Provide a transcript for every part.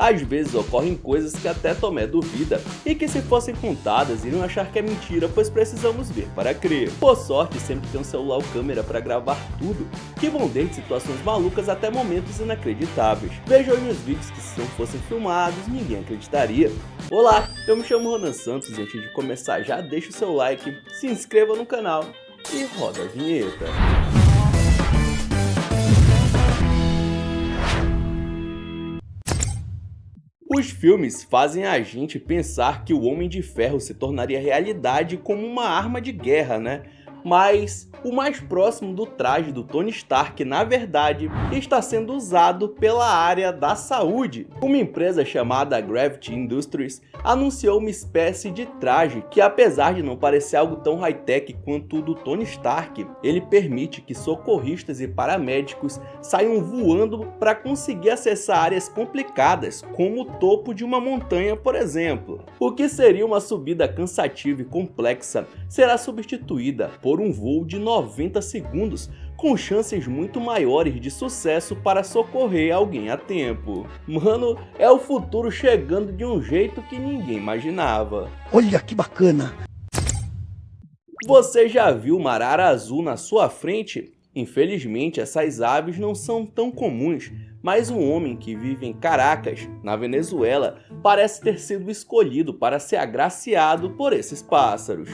Às vezes ocorrem coisas que até Tomé duvida e que, se fossem contadas, iriam achar que é mentira, pois precisamos ver para crer. Por sorte, sempre tem um celular ou câmera para gravar tudo, que vão desde situações malucas até momentos inacreditáveis. Veja hoje nos vídeos que, se não fossem filmados, ninguém acreditaria. Olá, eu me chamo Ronan Santos e antes de começar já deixa o seu like, se inscreva no canal e roda a vinheta. Os filmes fazem a gente pensar que o Homem de Ferro se tornaria realidade como uma arma de guerra, né? Mas o mais próximo do traje do Tony Stark, na verdade, está sendo usado pela área da saúde. Uma empresa chamada Gravity Industries anunciou uma espécie de traje que, apesar de não parecer algo tão high-tech quanto o do Tony Stark, ele permite que socorristas e paramédicos saiam voando para conseguir acessar áreas complicadas, como o topo de uma montanha, por exemplo. O que seria uma subida cansativa e complexa será substituída por um voo de 90 segundos, com chances muito maiores de sucesso para socorrer alguém a tempo. Mano, é o futuro chegando de um jeito que ninguém imaginava. Olha que bacana! Você já viu uma arara azul na sua frente? Infelizmente, essas aves não são tão comuns, mas um homem que vive em Caracas, na Venezuela, parece ter sido escolhido para ser agraciado por esses pássaros.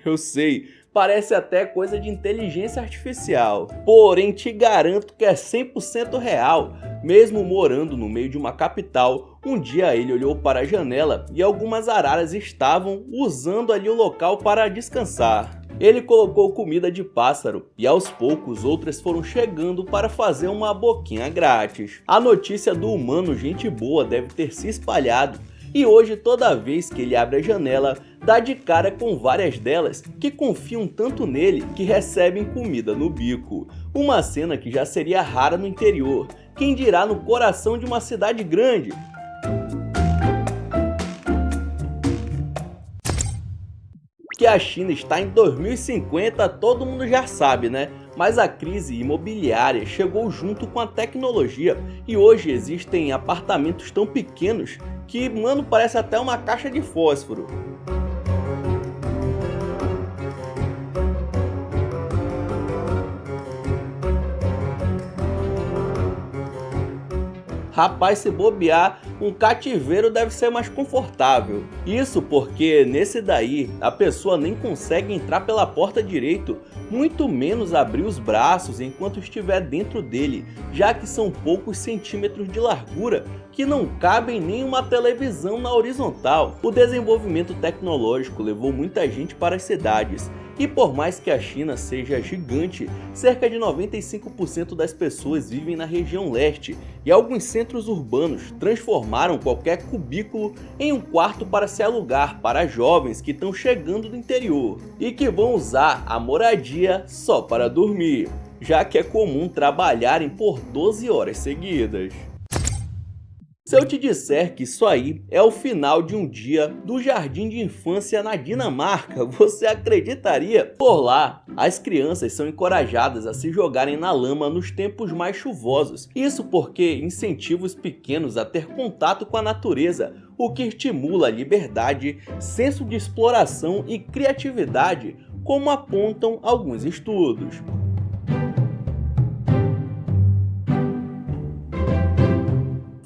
Eu sei, parece até coisa de inteligência artificial, porém te garanto que é 100% real. Mesmo morando no meio de uma capital, um dia ele olhou para a janela e algumas araras estavam usando ali o local para descansar. Ele colocou comida de pássaro e aos poucos outras foram chegando para fazer uma boquinha grátis. A notícia do humano gente boa deve ter se espalhado e hoje toda vez que ele abre a janela, dá de cara com várias delas que confiam tanto nele que recebem comida no bico. Uma cena que já seria rara no interior, quem dirá no coração de uma cidade grande. Que a China está em 2050, todo mundo já sabe, né? Mas a crise imobiliária chegou junto com a tecnologia e hoje existem apartamentos tão pequenos que, mano, parece até uma caixa de fósforo. Rapaz, se bobear, um cativeiro deve ser mais confortável. Isso porque nesse daí a pessoa nem consegue entrar pela porta direito, muito menos abrir os braços enquanto estiver dentro dele, já que são poucos centímetros de largura que não cabem nem uma televisão na horizontal. O desenvolvimento tecnológico levou muita gente para as cidades. E por mais que a China seja gigante, cerca de 95% das pessoas vivem na região leste e alguns centros urbanos transformaram qualquer cubículo em um quarto para se alugar para jovens que estão chegando do interior e que vão usar a moradia só para dormir, já que é comum trabalharem por 12 horas seguidas. Se eu te disser que isso aí é o final de um dia do jardim de infância na Dinamarca, você acreditaria? Por lá, as crianças são encorajadas a se jogarem na lama nos tempos mais chuvosos. Isso porque incentiva os pequenos a ter contato com a natureza, o que estimula a liberdade, senso de exploração e criatividade, como apontam alguns estudos.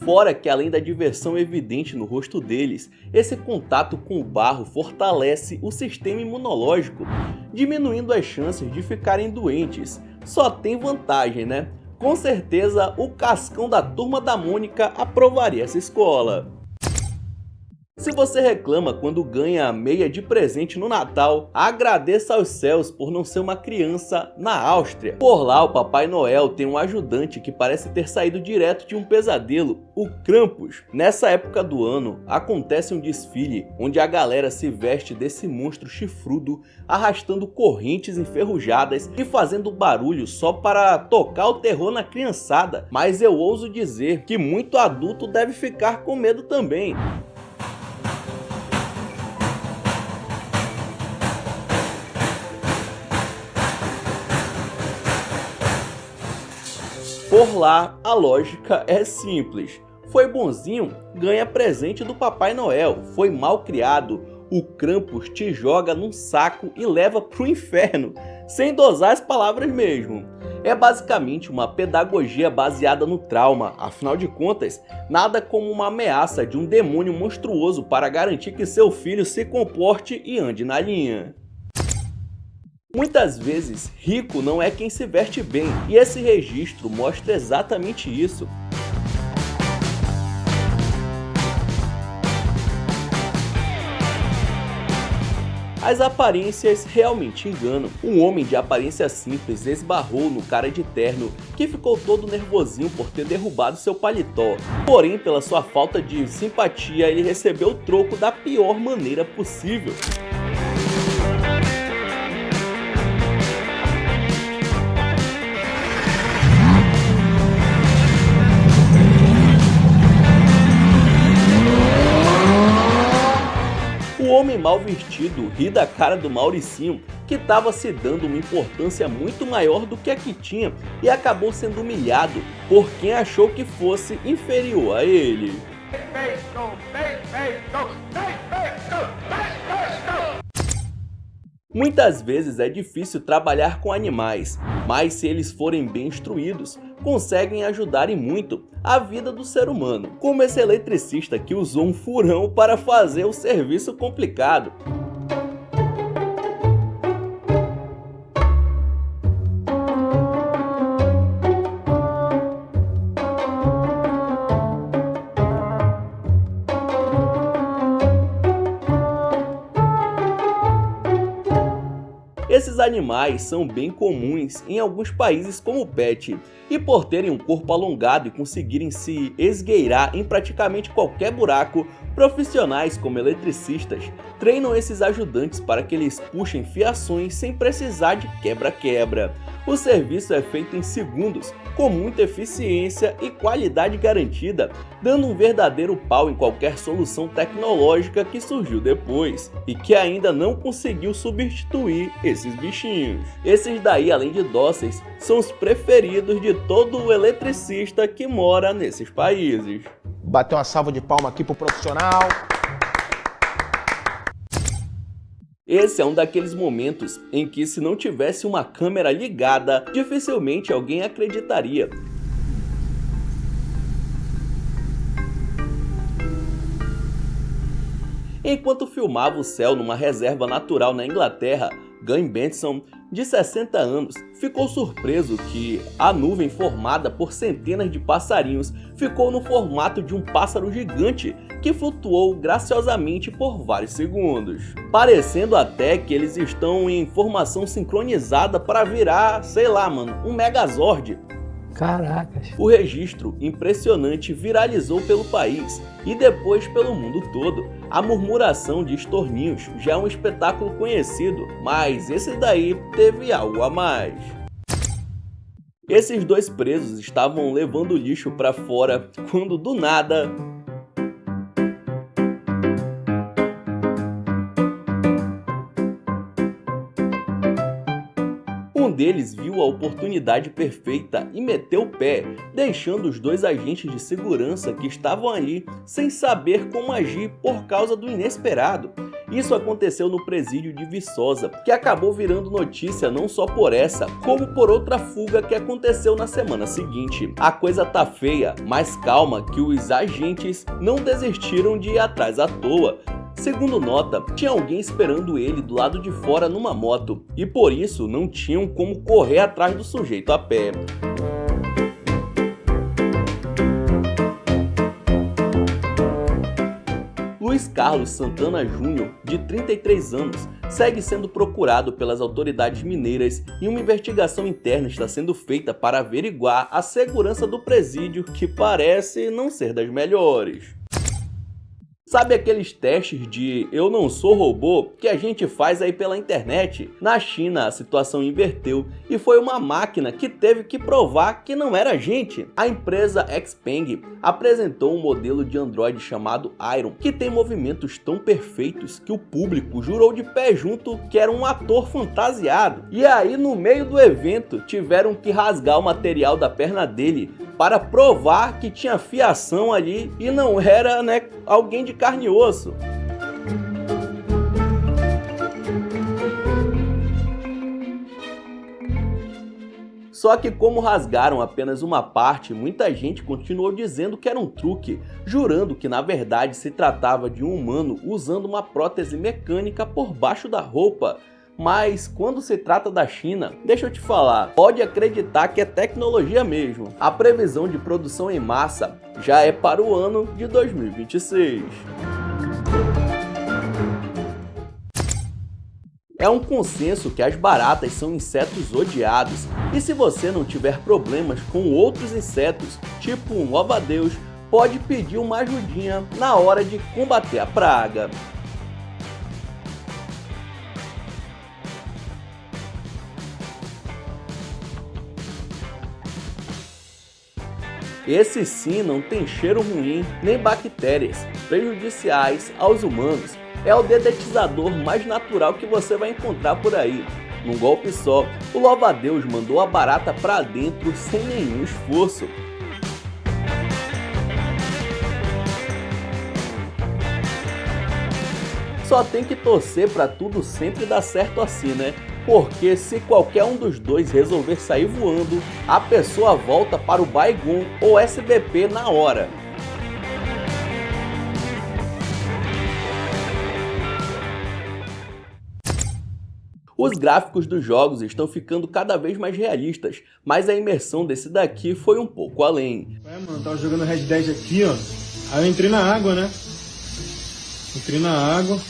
Fora que, além da diversão evidente no rosto deles, esse contato com o barro fortalece o sistema imunológico, diminuindo as chances de ficarem doentes. Só tem vantagem, né? Com certeza o Cascão da Turma da Mônica aprovaria essa escola. Se você reclama quando ganha meia de presente no Natal, agradeça aos céus por não ser uma criança na Áustria. Por lá, o Papai Noel tem um ajudante que parece ter saído direto de um pesadelo, o Krampus. Nessa época do ano, acontece um desfile onde a galera se veste desse monstro chifrudo, arrastando correntes enferrujadas e fazendo barulho só para tocar o terror na criançada. Mas eu ouso dizer que muito adulto deve ficar com medo também. Por lá, a lógica é simples. Foi bonzinho, ganha presente do Papai Noel. Foi mal criado, o Krampus te joga num saco e leva pro inferno, sem dosar as palavras mesmo. É basicamente uma pedagogia baseada no trauma, afinal de contas, nada como uma ameaça de um demônio monstruoso para garantir que seu filho se comporte e ande na linha. Muitas vezes, rico não é quem se veste bem, e esse registro mostra exatamente isso. As aparências realmente enganam. Um homem de aparência simples esbarrou no cara de terno, que ficou todo nervosinho por ter derrubado seu paletó. Porém, pela sua falta de simpatia, ele recebeu o troco da pior maneira possível. O homem mal vestido ri da cara do Mauricinho, que estava se dando uma importância muito maior do que a que tinha e acabou sendo humilhado por quem achou que fosse inferior a ele. Muitas vezes é difícil trabalhar com animais, mas se eles forem bem instruídos, conseguem ajudar e muito a vida do ser humano, como esse eletricista que usou um furão para fazer o serviço complicado. Esses animais são bem comuns em alguns países como pet, e por terem um corpo alongado e conseguirem se esgueirar em praticamente qualquer buraco, profissionais como eletricistas treinam esses ajudantes para que eles puxem fiações sem precisar de quebra-quebra. O serviço é feito em segundos, com muita eficiência e qualidade garantida, dando um verdadeiro pau em qualquer solução tecnológica que surgiu depois, e que ainda não conseguiu substituir esses bichinhos. Esses daí, além de dóceis, são os preferidos de todo eletricista que mora nesses países. Bater uma salva de palma aqui pro profissional. Esse é um daqueles momentos em que, se não tivesse uma câmera ligada, dificilmente alguém acreditaria. Enquanto filmava o céu numa reserva natural na Inglaterra, Gunn Benson, de 60 anos, ficou surpreso que a nuvem formada por centenas de passarinhos ficou no formato de um pássaro gigante que flutuou graciosamente por vários segundos, parecendo até que eles estão em formação sincronizada para virar, sei lá mano, um Megazord. Caracas. O registro impressionante viralizou pelo país e depois pelo mundo todo. A murmuração de estorninhos já é um espetáculo conhecido, mas esse daí teve algo a mais. Esses dois presos estavam levando lixo para fora quando do nada um deles viu a oportunidade perfeita e meteu o pé, deixando os dois agentes de segurança que estavam ali sem saber como agir por causa do inesperado. Isso aconteceu no presídio de Viçosa, que acabou virando notícia não só por essa, como por outra fuga que aconteceu na semana seguinte. A coisa tá feia, mas calma que os agentes não desistiram de ir atrás à toa. Segundo nota, tinha alguém esperando ele do lado de fora numa moto, e por isso não tinham como correr atrás do sujeito a pé. Luiz Carlos Santana Júnior, de 33 anos, segue sendo procurado pelas autoridades mineiras e uma investigação interna está sendo feita para averiguar a segurança do presídio, que parece não ser das melhores. Sabe aqueles testes de eu não sou robô que a gente faz aí pela internet? Na China a situação inverteu e foi uma máquina que teve que provar que não era gente. A empresa Xpeng apresentou um modelo de Android chamado Iron, que tem movimentos tão perfeitos que o público jurou de pé junto que era um ator fantasiado. E aí no meio do evento tiveram que rasgar o material da perna dele para provar que tinha fiação ali e não era, né, alguém de carne e osso. Só que como rasgaram apenas uma parte, muita gente continuou dizendo que era um truque, jurando que na verdade se tratava de um humano usando uma prótese mecânica por baixo da roupa. Mas quando se trata da China, deixa eu te falar, pode acreditar que é tecnologia mesmo. A previsão de produção em massa já é para o ano de 2026. É um consenso que as baratas são insetos odiados, e se você não tiver problemas com outros insetos, tipo um louva-a-Deus, pode pedir uma ajudinha na hora de combater a praga. Esse sim não tem cheiro ruim nem bactérias prejudiciais aos humanos. É o dedetizador mais natural que você vai encontrar por aí. Num golpe só, o louva-a-Deus mandou a barata pra dentro sem nenhum esforço. Só tem que torcer pra tudo sempre dar certo assim, né? Porque se qualquer um dos dois resolver sair voando, a pessoa volta para o Baigon ou SBP na hora. Os gráficos dos jogos estão ficando cada vez mais realistas, mas a imersão desse daqui foi um pouco além. Mano, eu tava jogando Red Dead aqui, ó. Aí eu entrei na água, né? Entrei na água.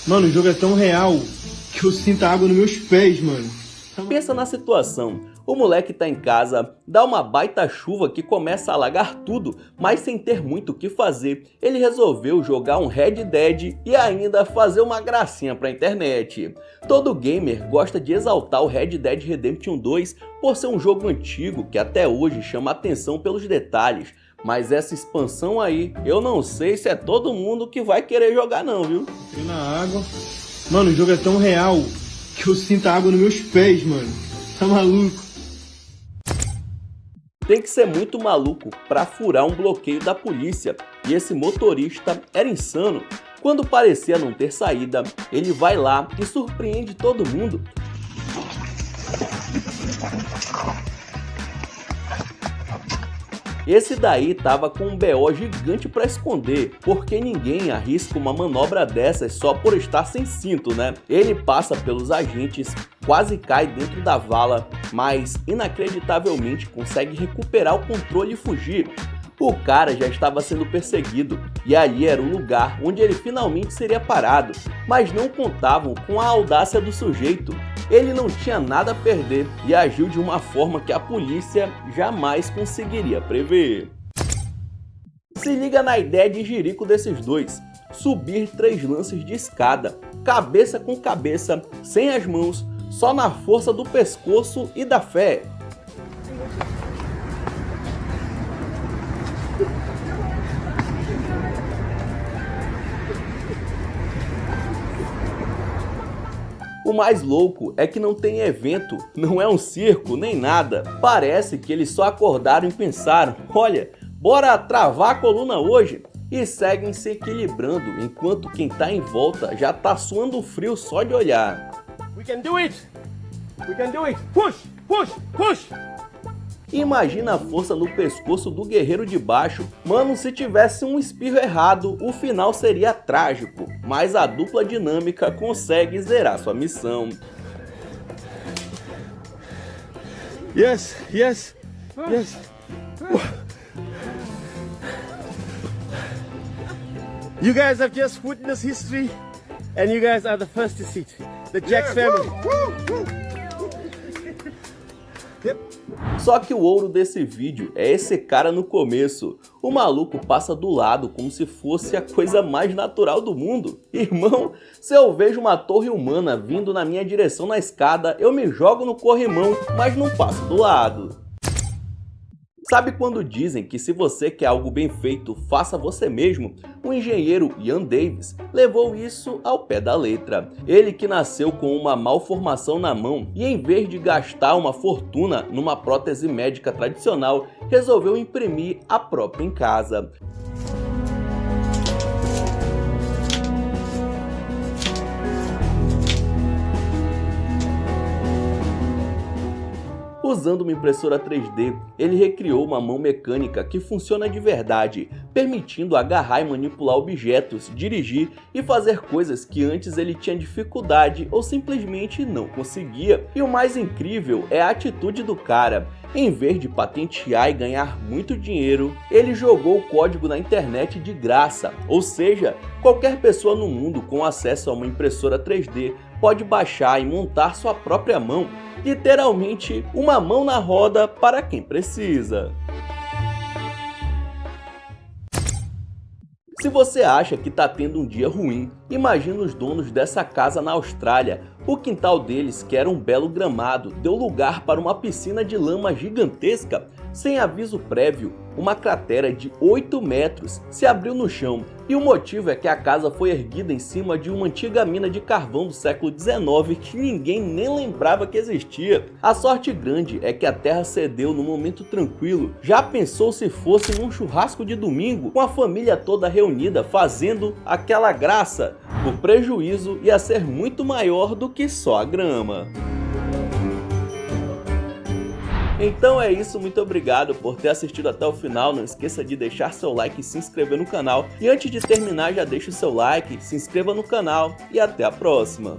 Mano, o jogo é tão real que eu sinto a água nos meus pés, mano. Pensa na situação. O moleque tá em casa, dá uma baita chuva que começa a alagar tudo, mas sem ter muito o que fazer, ele resolveu jogar um Red Dead e ainda fazer uma gracinha pra internet. Todo gamer gosta de exaltar o Red Dead Redemption 2 por ser um jogo antigo que até hoje chama atenção pelos detalhes, mas essa expansão aí, eu não sei se é todo mundo que vai querer jogar não, viu? Entrei na água. Mano, o jogo é tão real que eu sinto a água nos meus pés, mano. Tá maluco? Tem que ser muito maluco para furar um bloqueio da polícia, e esse motorista era insano. Quando parecia não ter saída, ele vai lá e surpreende todo mundo. Esse daí tava com um BO gigante para esconder, porque ninguém arrisca uma manobra dessas só por estar sem cinto, né? Ele passa pelos agentes, quase cai dentro da vala, mas inacreditavelmente consegue recuperar o controle e fugir. O cara já estava sendo perseguido e ali era o lugar onde ele finalmente seria parado, mas não contavam com a audácia do sujeito. Ele não tinha nada a perder e agiu de uma forma que a polícia jamais conseguiria prever. Se liga na ideia de jirico desses dois: subir 3 lances de escada, cabeça com cabeça, sem as mãos, só na força do pescoço e da fé. O mais louco é que não tem evento, não é um circo nem nada. Parece que eles só acordaram e pensaram: olha, bora travar a coluna hoje. E seguem se equilibrando, enquanto quem tá em volta já tá suando frio só de olhar. We can do it! We can do it! Push! Push! Push! Imagina a força no pescoço do guerreiro de baixo. Mano, se tivesse um espirro errado, o final seria trágico. Mas a dupla dinâmica consegue zerar sua missão. Yes, yes, yes. You guys have just witnessed history, and you guys are the first to see it. The Jax family. Só que o ouro desse vídeo é esse cara no começo. o maluco passa do lado como se fosse a coisa mais natural do mundo. Irmão, se eu vejo uma torre humana vindo na minha direção na escada, eu me jogo no corrimão, mas não passo do lado. Sabe quando dizem que se você quer algo bem feito, faça você mesmo? O engenheiro Ian Davis levou isso ao pé da letra. Ele que nasceu com uma malformação na mão e em vez de gastar uma fortuna numa prótese médica tradicional, resolveu imprimir a própria em casa. Usando uma impressora 3D, ele recriou uma mão mecânica que funciona de verdade, permitindo agarrar e manipular objetos, dirigir e fazer coisas que antes ele tinha dificuldade ou simplesmente não conseguia. E o mais incrível é a atitude do cara. Em vez de patentear e ganhar muito dinheiro, ele jogou o código na internet de graça, ou seja, qualquer pessoa no mundo com acesso a uma impressora 3D pode baixar e montar sua própria mão, literalmente uma mão na roda para quem precisa. Se você acha que está tendo um dia ruim, imagina os donos dessa casa na Austrália. O quintal deles, que era um belo gramado, deu lugar para uma piscina de lama gigantesca. Sem aviso prévio, uma cratera de 8 metros se abriu no chão, e o motivo é que a casa foi erguida em cima de uma antiga mina de carvão do século XIX que ninguém nem lembrava que existia. A sorte grande é que a terra cedeu no momento tranquilo. Já pensou se fosse num churrasco de domingo, com a família toda reunida fazendo aquela graça? O prejuízo ia ser muito maior do que só a grama. Então é isso, muito obrigado por ter assistido até o final, não esqueça de deixar seu like e se inscrever no canal. E antes de terminar, já deixa o seu like, se inscreva no canal e até a próxima!